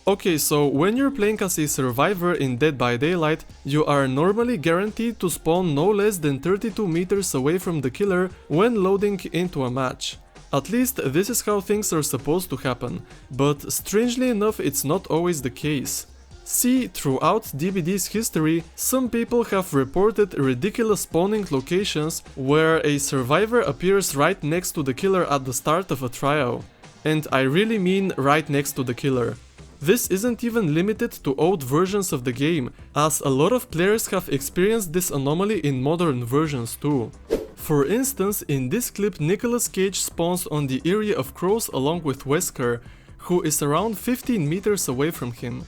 Okay, so when you're playing as a survivor in Dead by Daylight, you are normally guaranteed to spawn no less than 32 meters away from the killer when loading into a match. At least this is how things are supposed to happen, but strangely enough it's not always the case. See, throughout DbD's history, some people have reported ridiculous spawning locations where a survivor appears right next to the killer at the start of a trial. And I really mean right next to the killer. This isn't even limited to old versions of the game, as a lot of players have experienced this anomaly in modern versions too. For instance, in this clip Nicolas Cage spawns on the area of crows along with Wesker, who is around 15 meters away from him.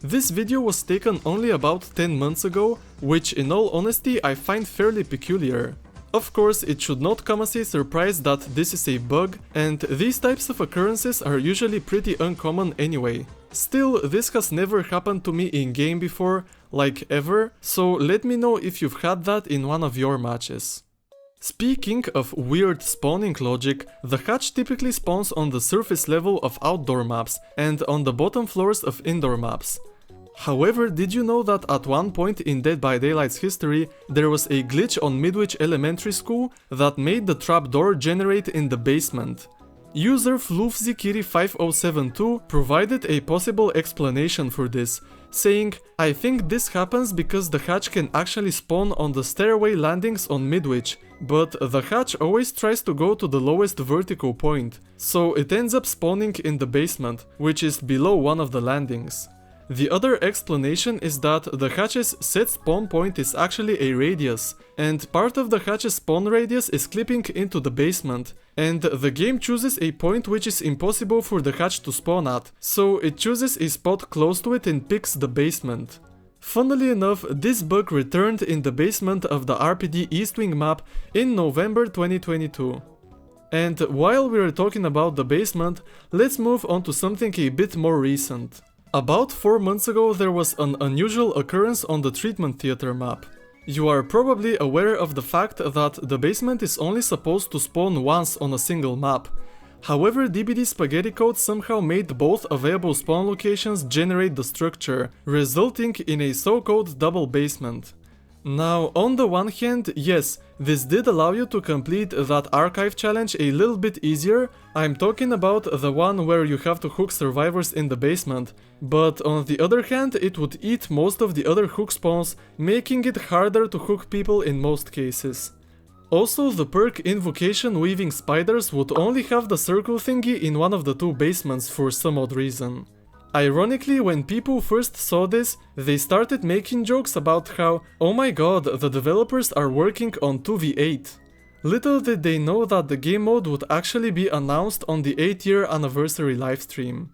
This video was taken only about 10 months ago, which in all honesty I find fairly peculiar. Of course, it should not come as a surprise that this is a bug, and these types of occurrences are usually pretty uncommon anyway. Still, this has never happened to me in game before, like ever, so let me know if you've had that in one of your matches. Speaking of weird spawning logic, the hatch typically spawns on the surface level of outdoor maps and on the bottom floors of indoor maps. However, did you know that at one point in Dead by Daylight's history, there was a glitch on Midwich Elementary School that made the trapdoor generate in the basement? User FloofZikiri5072 provided a possible explanation for this, saying, "I think this happens because the hatch can actually spawn on the stairway landings on Midwich, but the hatch always tries to go to the lowest vertical point, so it ends up spawning in the basement, which is below one of the landings." The other explanation is that the hatch's set spawn point is actually a radius, and part of the hatch's spawn radius is clipping into the basement, and the game chooses a point which is impossible for the hatch to spawn at, so it chooses a spot close to it and picks the basement. Funnily enough, this bug returned in the basement of the RPD East Wing map in November 2022. And while we're talking about the basement, let's move on to something a bit more recent. About 4 months ago there was an unusual occurrence on the Treatment Theater map. You are probably aware of the fact that the basement is only supposed to spawn once on a single map. However, DbD Spaghetti Code somehow made both available spawn locations generate the structure, resulting in a so-called double basement. Now, on the one hand, yes, this did allow you to complete that archive challenge a little bit easier. I'm talking about the one where you have to hook survivors in the basement, but on the other hand, it would eat most of the other hook spawns, making it harder to hook people in most cases. Also, the perk Invocation Weaving Spiders would only have the circle thingy in one of the two basements for some odd reason. Ironically, when people first saw this, they started making jokes about how, oh my god, the developers are working on 2v8. Little did they know that the game mode would actually be announced on the 8-year anniversary livestream.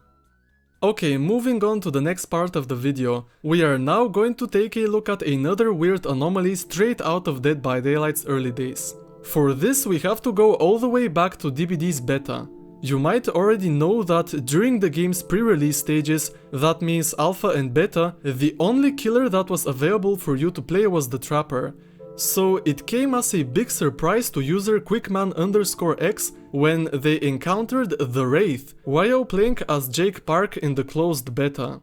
Okay, moving on to the next part of the video, we are now going to take a look at another weird anomaly straight out of Dead by Daylight's early days. For this we have to go all the way back to DbD's beta. You might already know that during the game's pre-release stages, that means alpha and beta, the only killer that was available for you to play was the Trapper. So it came as a big surprise to user Quickman_X when they encountered the Wraith while playing as Jake Park in the closed beta.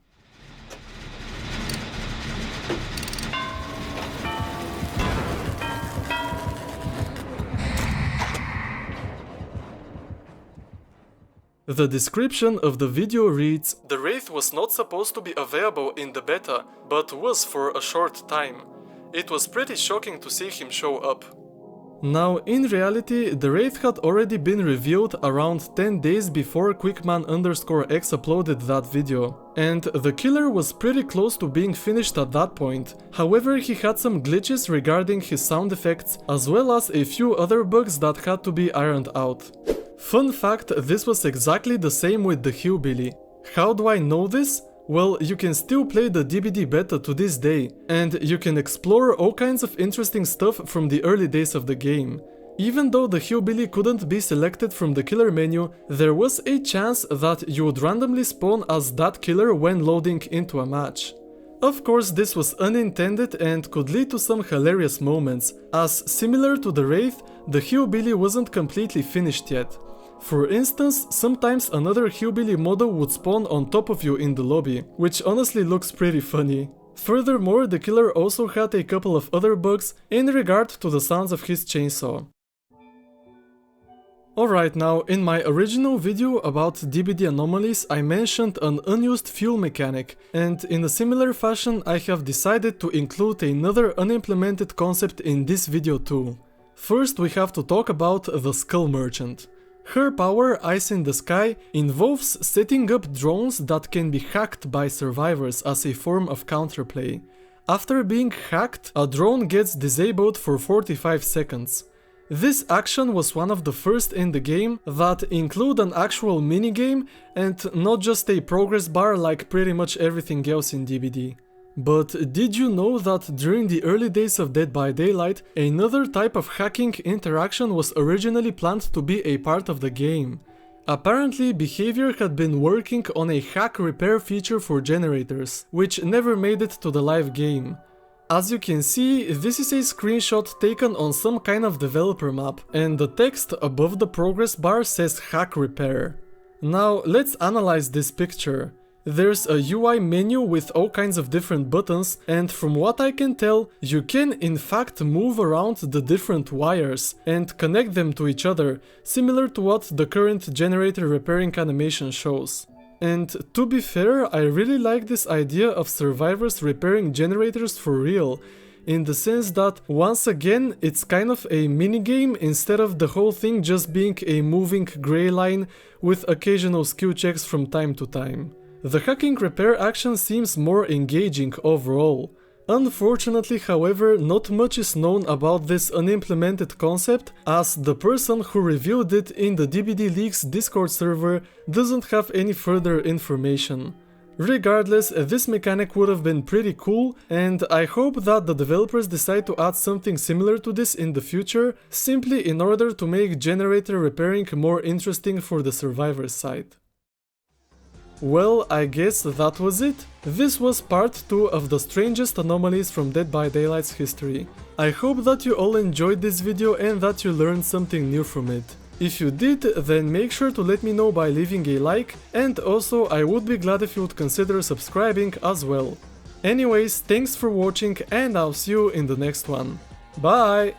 The description of the video reads, "The Wraith was not supposed to be available in the beta, but was for a short time. It was pretty shocking to see him show up." Now, in reality, the Wraith had already been revealed around 10 days before Quickman_X uploaded that video, and the killer was pretty close to being finished at that point. However, he had some glitches regarding his sound effects, as well as a few other bugs that had to be ironed out. Fun fact, this was exactly the same with the Hillbilly. How do I know this? Well, you can still play the DbD beta to this day, and you can explore all kinds of interesting stuff from the early days of the game. Even though the Hillbilly couldn't be selected from the killer menu, there was a chance that you would randomly spawn as that killer when loading into a match. Of course, this was unintended and could lead to some hilarious moments, as similar to the Wraith, the Hillbilly wasn't completely finished yet. For instance, sometimes another hillbilly model would spawn on top of you in the lobby, which honestly looks pretty funny. Furthermore, the killer also had a couple of other bugs in regard to the sounds of his chainsaw. Alright, now, in my original video about DbD Anomalies I mentioned an unused fuel mechanic, and in a similar fashion I have decided to include another unimplemented concept in this video too. First we have to talk about the Skull Merchant. Her power, Eyes in the Sky, involves setting up drones that can be hacked by survivors as a form of counterplay. After being hacked, a drone gets disabled for 45 seconds. This action was one of the first in the game that include an actual minigame and not just a progress bar like pretty much everything else in DbD. But did you know that during the early days of Dead by Daylight, another type of hacking interaction was originally planned to be a part of the game? Apparently, Behavior had been working on a hack repair feature for generators, which never made it to the live game. As you can see, this is a screenshot taken on some kind of developer map, and the text above the progress bar says Hack Repair. Now, let's analyze this picture. There's a UI menu with all kinds of different buttons, and from what I can tell, you can in fact move around the different wires and connect them to each other, similar to what the current generator repairing animation shows. And to be fair, I really like this idea of survivors repairing generators for real, in the sense that once again it's kind of a minigame instead of the whole thing just being a moving grey line with occasional skill checks from time to time. The hacking repair action seems more engaging overall. Unfortunately, however, not much is known about this unimplemented concept, as the person who revealed it in the DbD Leaks Discord server doesn't have any further information. Regardless, this mechanic would have been pretty cool, and I hope that the developers decide to add something similar to this in the future, simply in order to make generator repairing more interesting for the survivors side. Well, I guess that was it. This was part 2 of the strangest anomalies from Dead by Daylight's history. I hope that you all enjoyed this video and that you learned something new from it. If you did, then make sure to let me know by leaving a like, and also I would be glad if you would consider subscribing as well. Anyways, thanks for watching and I'll see you in the next one. Bye!